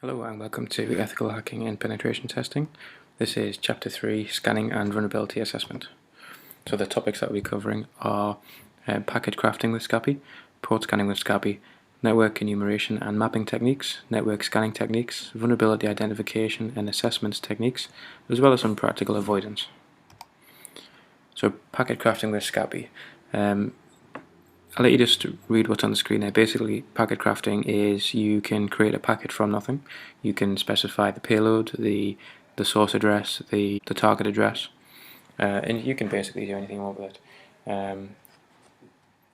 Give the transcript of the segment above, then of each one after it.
Hello and welcome to Ethical Hacking and Penetration Testing. This is Chapter 3, Scanning and Vulnerability Assessment. So the topics that we'll be covering are packet crafting with SCAPI, port scanning with SCAPI, network enumeration and mapping techniques, network scanning techniques, vulnerability identification and assessments techniques, as well as some practical avoidance. So packet crafting with SCAPI. I'll let you just read what's on the screen there. Basically, packet crafting is you can create a packet from nothing. You can specify the payload, the source address, the target address, and you can basically do anything you want with it.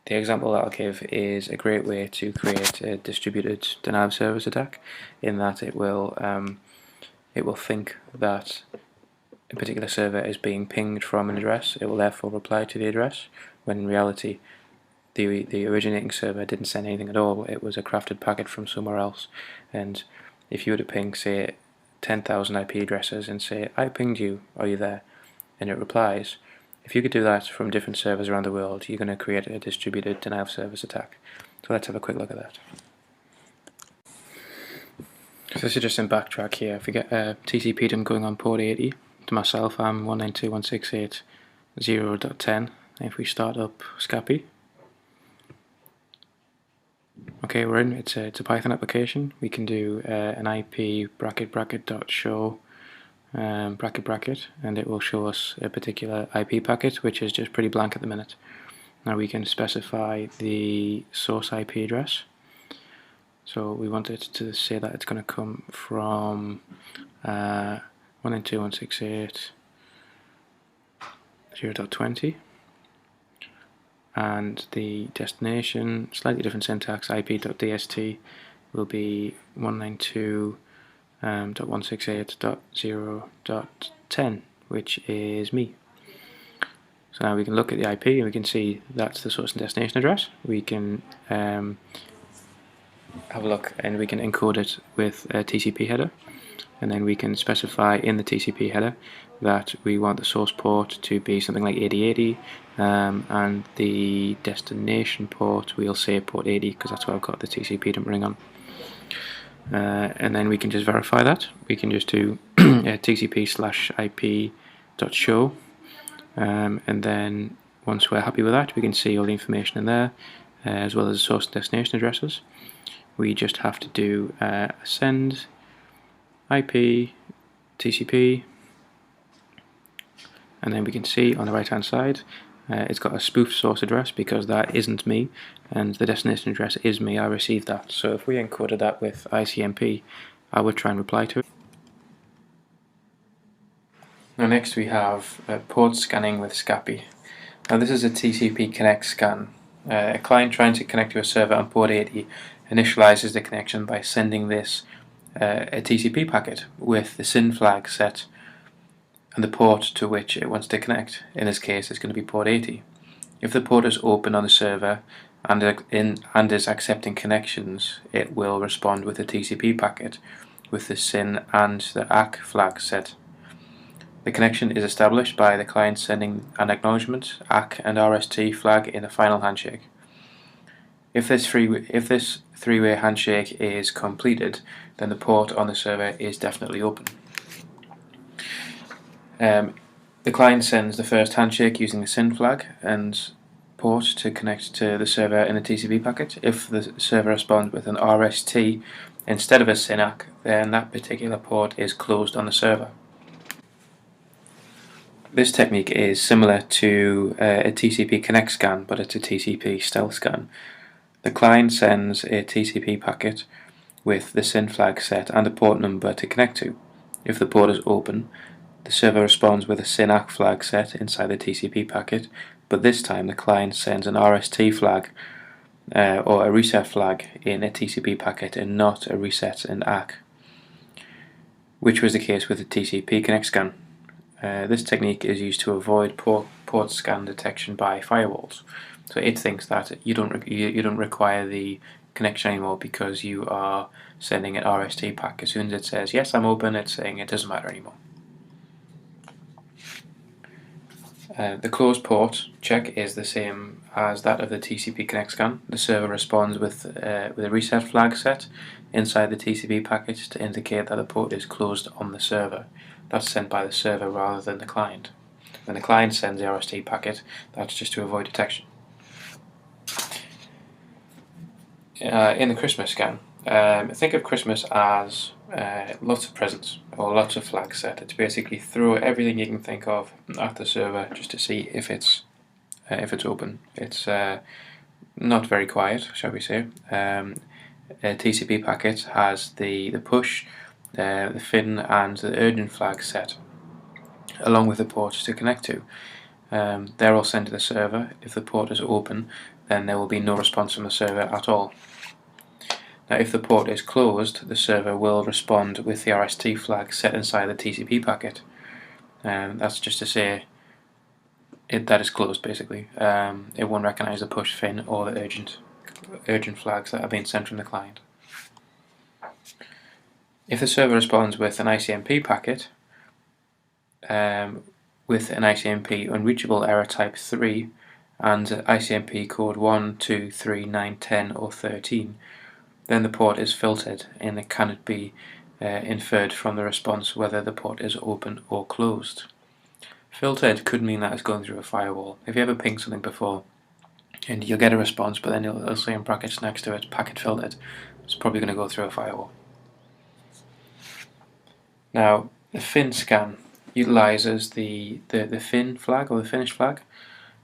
The example that I'll give is a great way to create a distributed denial of service attack, in that it will think that a particular server is being pinged from an address. It will therefore reply to the address, when in reality the originating server didn't send anything at all. It was a crafted packet from somewhere else. And if you were to ping, say, 10,000 IP addresses and say, I pinged you, are you there? And it replies, if you could do that from different servers around the world, you're going to create a distributed denial of service attack. So let's have a quick look at that. So this is just in backtrack here. If we get TCP going on port 80, to myself I'm 192.168.0.10. If we start up SCAPI, okay, we're in. It's a Python application. We can do an IP ..show and it will show us a particular IP packet, which is just pretty blank at the minute. Now we can specify the source IP address. So we want it to say that it's going to come from 192.168.0.20. And the destination, slightly different syntax, ip.dst will be 192.168.0.10, which is me. So now we can look at the IP and we can see that's the source and destination address. We can have a look and we can encode it with a TCP header, and then we can specify in the TCP header that we want the source port to be something like 8080, and the destination port we'll say port 80 because that's what I've got the TCP dump ring on. And then we can just verify that. We can just do TCP/IP.show, and then once we're happy with that, we can see all the information in there, as well as source and destination addresses. We just have to do send IP TCP, and then we can see on the right hand side it's got a spoof source address because that isn't me, and the destination address is me. I received that. So if we encoded that with ICMP, I would try and reply to it. Now next we have port scanning with SCAPI. Now this is a TCP connect scan. A client trying to connect to a server on port 80 initializes the connection by sending this a TCP packet with the SYN flag set and the port to which it wants to connect. In this case it's going to be port 80. If the port is open on the server and is accepting connections, it will respond with a TCP packet with the SYN and the ACK flag set. The connection is established by the client sending an acknowledgement, ACK and RST flag in a final handshake. If this three-way handshake is completed, then the port on the server is definitely open. The client sends the first handshake using the SYN flag and port to connect to the server in the TCP packet. If the server responds with an RST instead of a SYN ACK, then that particular port is closed on the server. This technique is similar to a TCP connect scan, but it's a TCP stealth scan. The client sends a TCP packet with the SYN flag set and a port number to connect to. If the port is open, the server responds with a SYN ACK flag set inside the TCP packet, but this time the client sends an RST flag or a reset flag in a TCP packet and not a reset and ACK, which was the case with the TCP connect scan. This technique is used to avoid port scan detection by firewalls. So it thinks that you don't require the connection anymore because you are sending an RST pack. As soon as it says yes, I'm open, it's saying it doesn't matter anymore. The closed port check is the same as that of the TCP Connect scan. The server responds with a reset flag set inside the TCP packet to indicate that the port is closed on the server. That's sent by the server rather than the client. When the client sends the RST packet, that's just to avoid detection. In the Christmas scan, think of Christmas as lots of presents or lots of flags set. It's basically throw everything you can think of at the server just to see if it's open. It's not very quiet, shall we say. A TCP packet has the push, the fin, and the urgent flag set, along with the ports to connect to. They're all sent to the server. If the port is open, then there will be no response from the server at all. Now, if the port is closed, the server will respond with the RST flag set inside the TCP packet. That's just to say that is closed, basically. It won't recognize the push fin or the urgent flags that are being sent from the client. If the server responds with an ICMP packet, with an ICMP unreachable error type 3 and ICMP code 1, 2, 3, 9, 10 or 13, then the port is filtered and it cannot be inferred from the response whether the port is open or closed. Filtered could mean that it's going through a firewall. If you ever pinged something before and you'll get a response, but then it'll say in brackets next to it, packet filtered, it's probably going to go through a firewall. Now, the fin scan utilizes the fin flag or the finish flag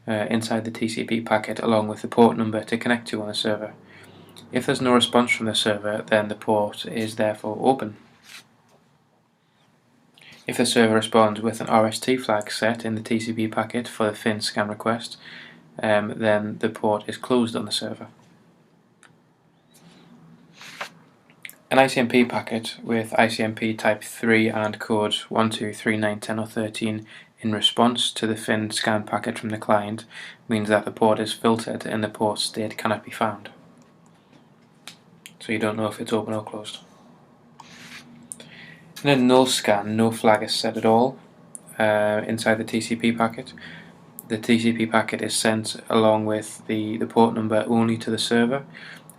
inside the TCP packet along with the port number to connect to on the server. If there's no response from the server, then the port is therefore open. If the server responds with an RST flag set in the TCP packet for the fin scan request, then the port is closed on the server. An ICMP packet with ICMP type 3 and code 1, 2, 3, 9, 10 or 13 in response to the fin scan packet from the client means that the port is filtered and the port state cannot be found. So you don't know if it's open or closed. In a null scan, no flag is set at all inside the TCP packet. The TCP packet is sent along with the port number only to the server,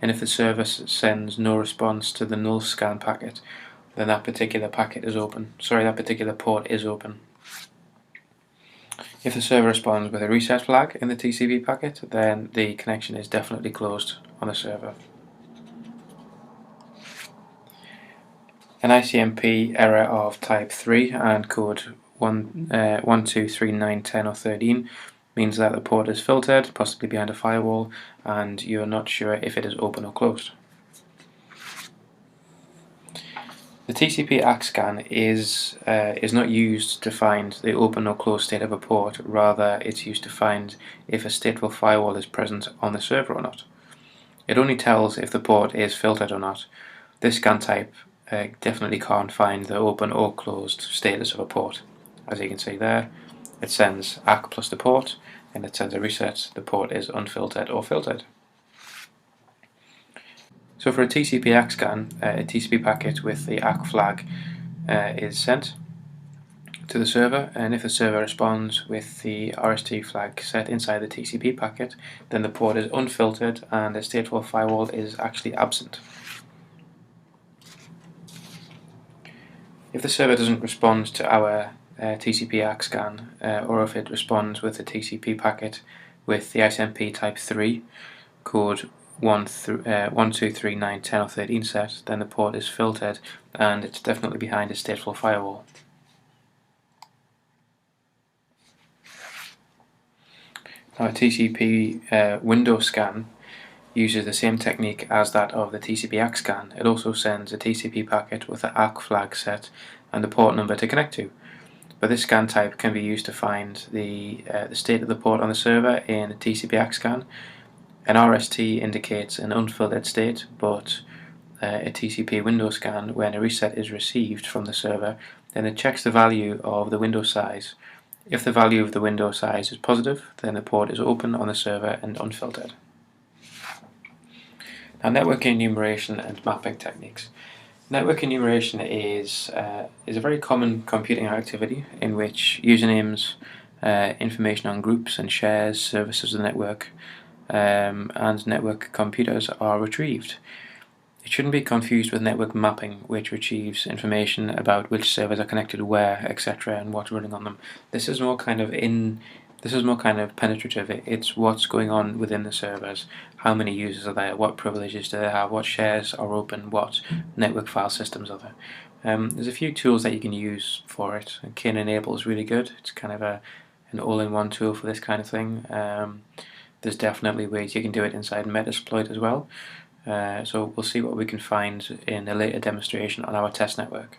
and if the server sends no response to the null scan packet, then that particular packet is open. That particular port is open. If the server responds with a reset flag in the TCP packet, then the connection is definitely closed on the server. An ICMP error of type 3 and code 1, 2, 3, 9, 10 or 13 means that the port is filtered, possibly behind a firewall, and you're not sure if it is open or closed. The TCP ACK scan is not used to find the open or closed state of a port, rather it's used to find if a stateful firewall is present on the server or not. It only tells if the port is filtered or not. This scan type definitely can't find the open or closed status of a port. As you can see there, it sends ACK plus the port, and it sends a reset, the port is unfiltered or filtered. So for a TCP ACK scan, a TCP packet with the ACK flag is sent to the server, and if the server responds with the RST flag set inside the TCP packet, then the port is unfiltered and a stateful firewall is actually absent. If the server doesn't respond to our TCP ACK scan, or if it responds with a TCP packet with the ICMP type 3, code 1, 2, 3, 9, 10 or 13 set, then the port is filtered and it's definitely behind a stateful firewall. Now, a TCP window scan uses the same technique as that of the TCP ACK scan. It also sends a TCP packet with the ACK flag set and the port number to connect to. But this scan type can be used to find the state of the port on the server in a TCP ACK scan. An RST indicates an unfiltered state, but a TCP window scan, when a reset is received from the server, then it checks the value of the window size. If the value of the window size is positive, then the port is open on the server and unfiltered. Now, network enumeration and mapping techniques. Network enumeration is a very common computing activity in which usernames information on groups and shares, services of the network, and network computers are retrieved. It shouldn't be confused with network mapping, which retrieves information about which servers are connected where, etc., and what's running on them. This is more kind of penetrative. It's what's going on within the servers, how many users are there, what privileges do they have, what shares are open, what network file systems are there. There's a few tools that you can use for it. Kin Enable is really good. It's kind of an all-in-one tool for this kind of thing. There's definitely ways you can do it inside Metasploit as well. So we'll see what we can find in a later demonstration on our test network.